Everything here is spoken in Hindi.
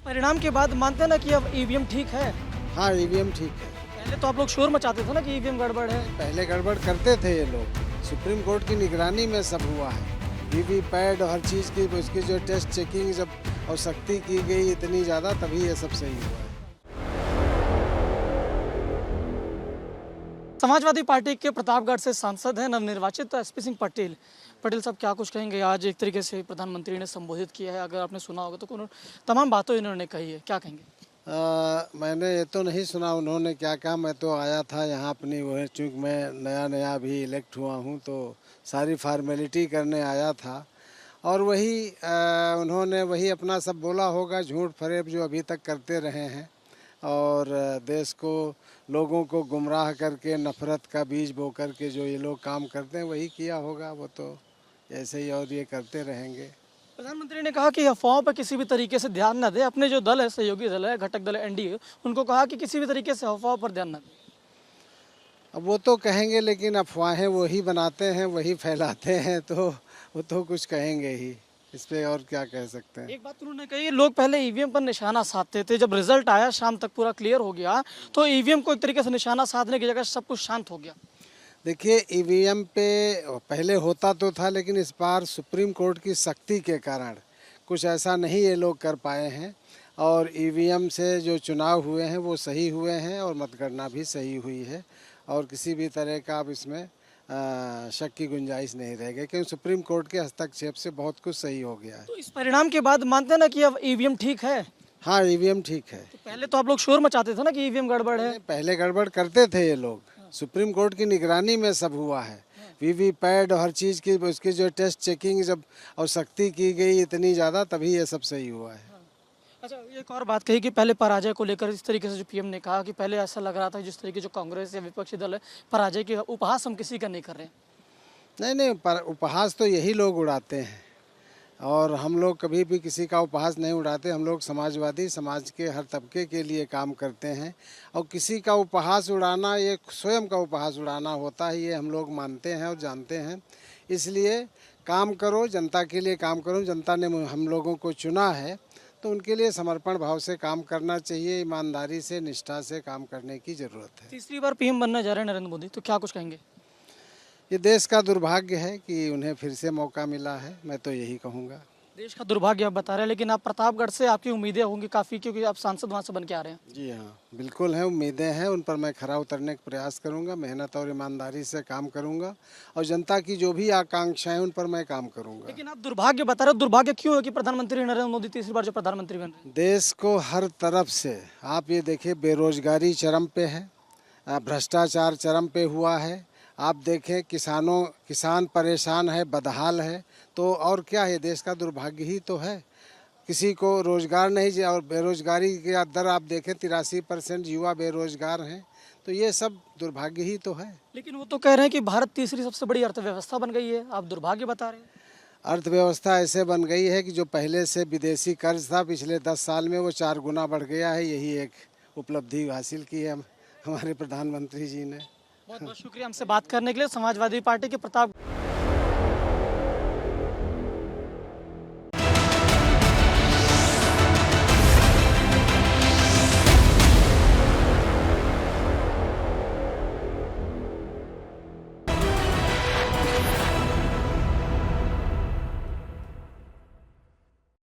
परिणाम के बाद मानते हैं ना कि अब ईवीएम ठीक है। हाँ, ईवीएम ठीक है। पहले तो आप लोग शोर मचाते थे ना कि ईवीएम गड़बड़ है। पहले गड़बड़ करते थे ये लोग, सुप्रीम कोर्ट की निगरानी में सब हुआ है। वीवीपैट और हर चीज़ की उसकी जो टेस्ट चेकिंग जब और सख्ती की गई इतनी ज़्यादा, तभी ये सब सही हुआ है। समाजवादी पार्टी के प्रतापगढ़ से सांसद हैं नवनिर्वाचित एसपी सिंह पटेल। पटेल साहब क्या कुछ कहेंगे? आज एक तरीके से प्रधानमंत्री ने संबोधित किया है, अगर आपने सुना होगा तो तमाम बातों इन्होंने कही है, क्या कहेंगे? मैंने ये तो नहीं सुना उन्होंने क्या कहा। मैं तो आया था यहाँ अपनी वह, चूँकि मैं नया अभी इलेक्ट हुआ हूँ तो सारी फार्मेलिटी करने आया था। और वही उन्होंने वही अपना सब बोला होगा, झूठ फरेब जो अभी तक करते रहे हैं और देश को, लोगों को गुमराह करके नफरत का बीज बो करके जो ये लोग काम करते हैं वही किया होगा। वो तो ऐसे ही और ये करते रहेंगे। प्रधानमंत्री ने कहा कि अफवाहों पर किसी भी तरीके से ध्यान न दे। अपने जो दल है, सहयोगी दल है, घटक दल है एनडीए, उनको कहा कि किसी भी तरीके से अफवाहों पर ध्यान न दें। अब वो तो कहेंगे, लेकिन अफवाहें वही बनाते हैं, वही फैलाते हैं, तो वो तो कुछ कहेंगे ही। इस पे और क्या कह सकते हैं। एक बात उन्होंने कही, लोग पहले ईवीएम पर निशाना साधते थे, जब रिजल्ट आया शाम तक पूरा क्लियर हो गया तो ईवीएम को एक तरीके से निशाना साधने की जगह सब कुछ शांत हो गया। देखिए, ईवीएम पे पहले होता तो था, लेकिन इस बार सुप्रीम कोर्ट की सख्ती के कारण कुछ ऐसा नहीं ये लोग कर पाए हैं और ईवीएम से जो चुनाव हुए हैं वो सही हुए हैं और मतगणना भी सही हुई है और किसी भी तरह का अब इसमें शक की गुंजाइश नहीं रह गई, क्योंकि सुप्रीम कोर्ट के हस्तक्षेप से बहुत कुछ सही हो गया है। तो इस परिणाम के बाद मानते हैं ना कि अब ईवीएम ठीक है। हाँ, ईवीएम ठीक है। तो पहले तो आप लोग शोर मचाते थे ना कि ईवीएम गड़बड़ है। पहले गड़बड़ करते थे ये लोग, सुप्रीम कोर्ट की निगरानी में सब हुआ है। वीवीपैट और हर चीज़ की उसकी जो टेस्ट चेकिंग जब और सख्ती की गई इतनी ज़्यादा, तभी ये सब सही हुआ है। अच्छा, एक और बात कही कि पहले पराजय को लेकर इस तरीके से जो पीएम ने कहा कि पहले ऐसा लग रहा था जिस तरीके जो कांग्रेस या विपक्षी दल है, पराजय के उपहास हम किसी का नहीं कर रहे हैं। नहीं, पर उपहास तो यही लोग उड़ाते हैं और हम लोग कभी भी किसी का उपहास नहीं उड़ाते। हम लोग समाजवादी, समाज के हर तबके के लिए काम करते हैं और किसी का उपहास उड़ाना ये स्वयं का उपहास उड़ाना होता है, ये हम लोग मानते हैं और जानते हैं। इसलिए काम करो, जनता के लिए काम करो। जनता ने हम लोगों को चुना है तो उनके लिए समर्पण भाव से काम करना चाहिए, ईमानदारी से, निष्ठा से काम करने की ज़रूरत है। तीसरी बार पीएम बनने जा रहे हैं नरेंद्र मोदी, तो क्या कुछ कहेंगे? ये देश का दुर्भाग्य है कि उन्हें फिर से मौका मिला है, मैं तो यही कहूँगा। देश का दुर्भाग्य आप बता रहे हैं, लेकिन आप प्रतापगढ़ से, आपकी उम्मीदें होंगी काफ़ी, क्योंकि आप सांसद वहाँ से बन के आ रहे हैं। जी हाँ, बिल्कुल हैं, उम्मीदें हैं। उन पर मैं खरा उतरने का प्रयास करूंगा, मेहनत और ईमानदारी से काम करूंगा और जनता की जो भी आकांक्षाएं उन पर मैं काम करूंगा। लेकिन आप दुर्भाग्य बता रहे हो, दुर्भाग्य क्यों है कि प्रधानमंत्री नरेंद्र मोदी तीसरी बार जो प्रधानमंत्री बन रहे हैं? देश को हर तरफ से आप ये देखिए, बेरोजगारी चरम पे है, भ्रष्टाचार चरम पे हुआ है। आप देखें, किसान परेशान है, बदहाल है, तो और क्या है, देश का दुर्भाग्य ही तो है। किसी को रोजगार नहीं, और बेरोजगारी का दर आप देखें 83% युवा बेरोजगार हैं, तो ये सब दुर्भाग्य ही तो है। लेकिन वो तो कह रहे हैं कि भारत तीसरी सबसे बड़ी अर्थव्यवस्था बन गई है, आप दुर्भाग्य बता रहे हैं। अर्थव्यवस्था ऐसे बन गई है कि जो पहले से विदेशी कर्ज था पिछले 10 साल में वो 4 गुना बढ़ गया है। यही एक उपलब्धि हासिल की है हमारे प्रधानमंत्री जी ने। बहुत बहुत शुक्रिया हमसे बात करने के लिए। समाजवादी पार्टी के प्रताप